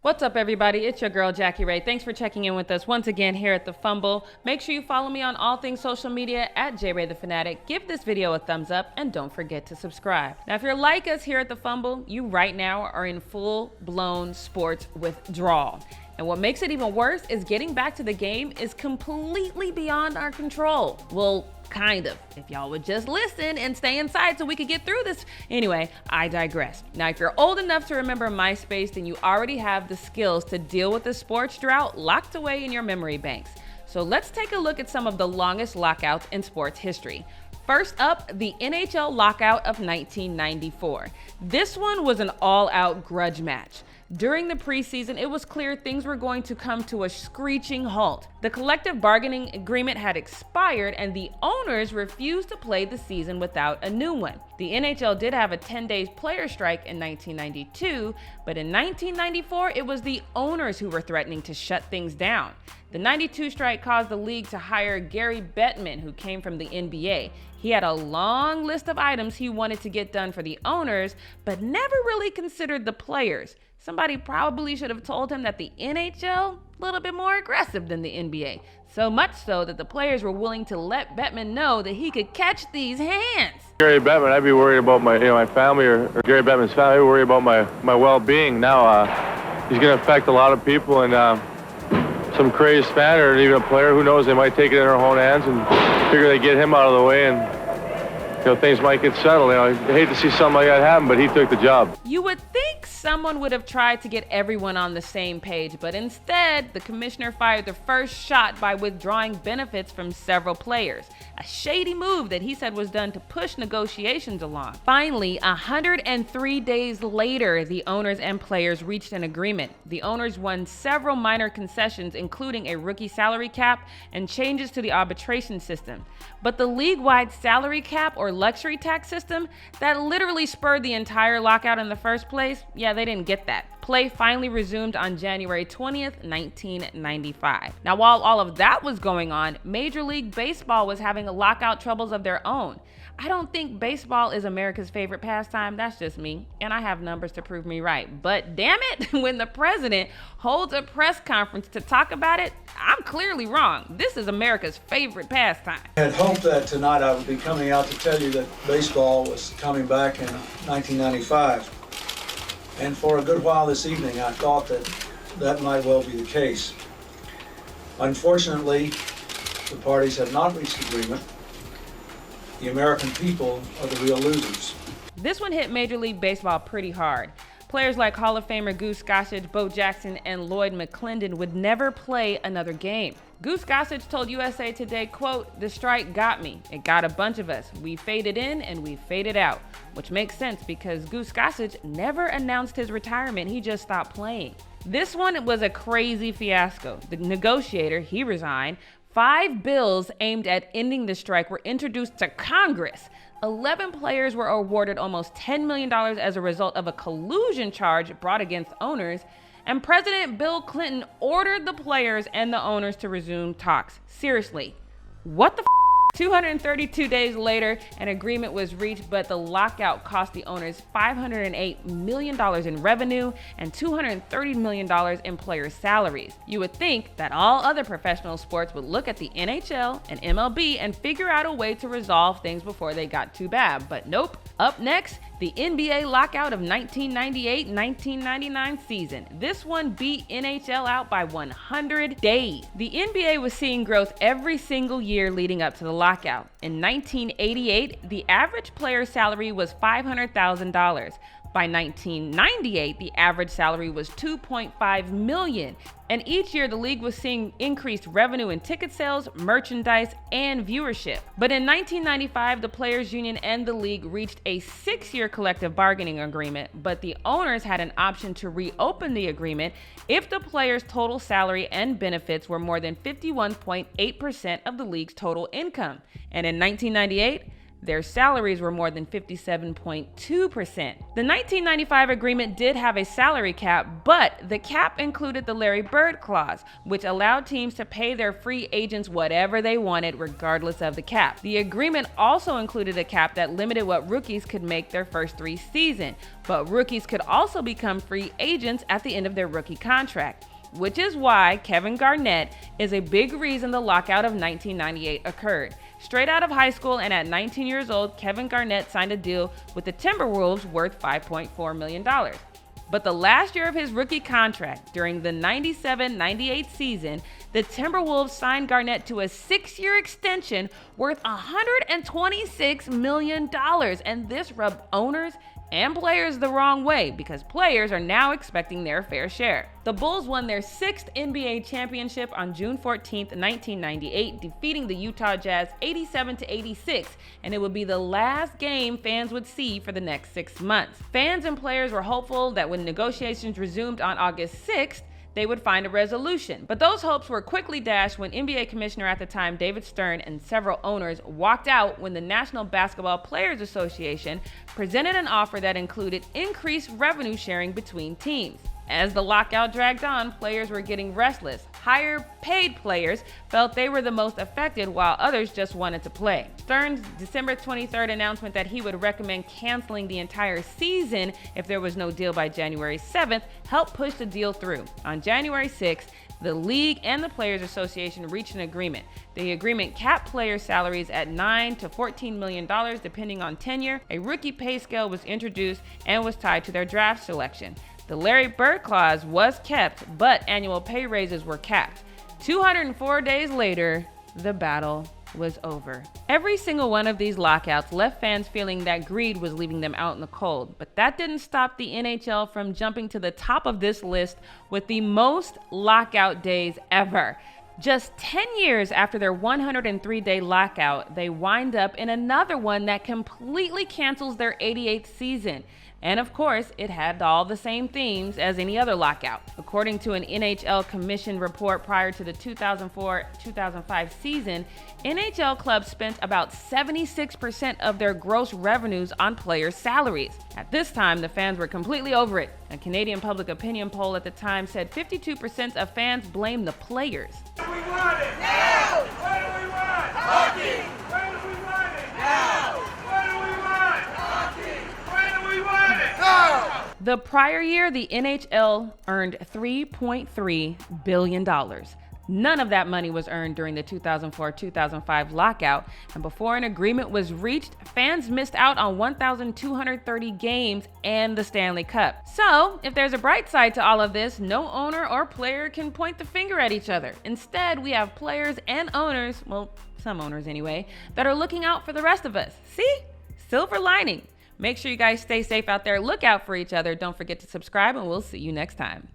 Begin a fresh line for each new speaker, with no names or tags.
What's up, everybody? It's your girl, Jackie Ray. Thanks for checking in with us once again here at The Fumble. Make sure you follow me on all things social media at JRayTheFanatic. Give this video a thumbs up and don't forget to subscribe. Now, if you're like us here at The Fumble, you right now are in full-blown sports withdrawal. And what makes it even worse is getting back to the game is completely beyond our control. Well, kind of. If y'all would just listen and stay inside so we could get through this. Anyway, I digress. Now, if you're old enough to remember Myspace, then you already have the skills to deal with the sports drought locked away in your memory banks. So let's take a look at some of the longest lockouts in sports history. First up, the Nhl Lockout of 1994. This one was an all-out grudge match. During the preseason, it was clear things were going to come to a screeching halt. The collective bargaining agreement had expired and the owners refused to play the season without a new one. The NHL did have a 10-day player strike in 1992, but in 1994, it was the owners who were threatening to shut things down. The 92 strike caused the league to hire Gary Bettman, who came from the NBA. He had a long list of items he wanted to get done for the owners, but never really considered the players. Somebody probably should have told him that the NHL a little bit more aggressive than the NBA. So much so that the players were willing to let Bettman know that he could catch these hands.
Gary Bettman, I'd be worried about my family or Gary Bettman's family. I'd be worried about my well-being. Now he's going to affect a lot of people, and some crazed fan or even a player, who knows, they might take it in their own hands and figure they get him out of the way, and things might get settled. I hate to see something like that happen, but he took the job.
You would think someone would have tried to get everyone on the same page, but instead, the commissioner fired the first shot by withdrawing benefits from several players. A shady move that he said was done to push negotiations along. Finally, 103 days later, the owners and players reached an agreement. The owners won several minor concessions, including a rookie salary cap and changes to the arbitration system. But the league-wide salary cap or luxury tax system that literally spurred the entire lockout in the first place, yeah, they didn't get that. Play finally resumed on January 20th, 1995. Now, while all of that was going on, Major League Baseball was having lockout troubles of their own. I don't think baseball is America's favorite pastime. That's just me, and I have numbers to prove me right. But damn it, when the president holds a press conference to talk about it, I'm clearly wrong. This is America's favorite pastime.
I had hoped that tonight I would be coming out to tell you that baseball was coming back in 1995. And for a good while this evening, I thought that might well be the case. Unfortunately, the parties have not reached agreement. The American people are the real losers.
This one hit Major League Baseball pretty hard. Players like Hall of Famer Goose Gossage, Bo Jackson, and Lloyd McClendon would never play another game. Goose Gossage told USA Today, quote, "The strike got me. It got a bunch of us. We faded in and we faded out," which makes sense because Goose Gossage never announced his retirement. He just stopped playing. This one was a crazy fiasco. The negotiator, he resigned. 5 bills aimed at ending the strike were introduced to Congress. 11 players were awarded almost $10 million as a result of a collusion charge brought against owners, and President Bill Clinton ordered the players and the owners to resume talks. Seriously, what the f***? 232 days later, an agreement was reached, but the lockout cost the owners $508 million in revenue and $230 million in player salaries. You would think that all other professional sports would look at the NHL and MLB and figure out a way to resolve things before they got too bad, but nope. Up next, the NBA Lockout of 1998-1999 season. This one beat NHL out by 100 days. The NBA was seeing growth every single year leading up to the lockout. In 1988, the average player salary was $500,000. By 1998, the average salary was $2.5 million. And each year, the league was seeing increased revenue in ticket sales, merchandise, and viewership. But in 1995, the Players Union and the league reached a 6-year collective bargaining agreement, but the owners had an option to reopen the agreement if the players' total salary and benefits were more than 51.8% of the league's total income. And in 1998, their salaries were more than 57.2%. The 1995 agreement did have a salary cap, but the cap included the Larry Bird clause, which allowed teams to pay their free agents whatever they wanted regardless of the cap. The agreement also included a cap that limited what rookies could make their first 3 seasons, but rookies could also become free agents at the end of their rookie contract, which is why Kevin Garnett is a big reason the lockout of 1998 occurred. Straight out of high school and at 19 years old, Kevin Garnett signed a deal with the Timberwolves worth $5.4 million. But the last year of his rookie contract, during the 97-98 season, the Timberwolves signed Garnett to a 6-year extension worth $126 million, and this rubbed owners and players the wrong way because players are now expecting their fair share. The Bulls won their 6th NBA championship on June 14, 1998, defeating the Utah Jazz 87-86, and it would be the last game fans would see for the next 6 months. Fans and players were hopeful that when negotiations resumed on August 6th, they would find a resolution. But those hopes were quickly dashed when NBA commissioner at the time, David Stern, and several owners walked out when the National Basketball Players Association presented an offer that included increased revenue sharing between teams. As the lockout dragged on, players were getting restless. Higher paid players felt they were the most affected, while others just wanted to play. Stern's December 23rd announcement that he would recommend canceling the entire season if there was no deal by January 7th helped push the deal through. On January 6th, the league and the Players Association reached an agreement. The agreement capped player salaries at $9 to $14 million depending on tenure. A rookie pay scale was introduced and was tied to their draft selection. The Larry Bird clause was kept, but annual pay raises were capped. 204 days later, the battle was over. Every single one of these lockouts left fans feeling that greed was leaving them out in the cold, but that didn't stop the NHL from jumping to the top of this list with the most lockout days ever. Just 10 years after their 103-day lockout, they wind up in another one that completely cancels their 88th season. And of course, it had all the same themes as any other lockout. According to an NHL Commission report prior to the 2004-2005 season, NHL clubs spent about 76% of their gross revenues on player salaries. At this time, the fans were completely over it. A Canadian public opinion poll at the time said 52% of fans blamed the players.
What do we want it? Now! What do we want? Hockey! When do we want it? Now! What do we want? Hockey! When do we want it? Now!
The prior year, the NHL earned $3.3 billion. None of that money was earned during the 2004-2005 lockout, and before an agreement was reached, fans missed out on 1,230 games and the Stanley Cup. So, if there's a bright side to all of this, no owner or player can point the finger at each other. Instead, we have players and owners, well, some owners anyway, that are looking out for the rest of us. See? Silver lining. Make sure you guys stay safe out there. Look out for each other. Don't forget to subscribe, and we'll see you next time.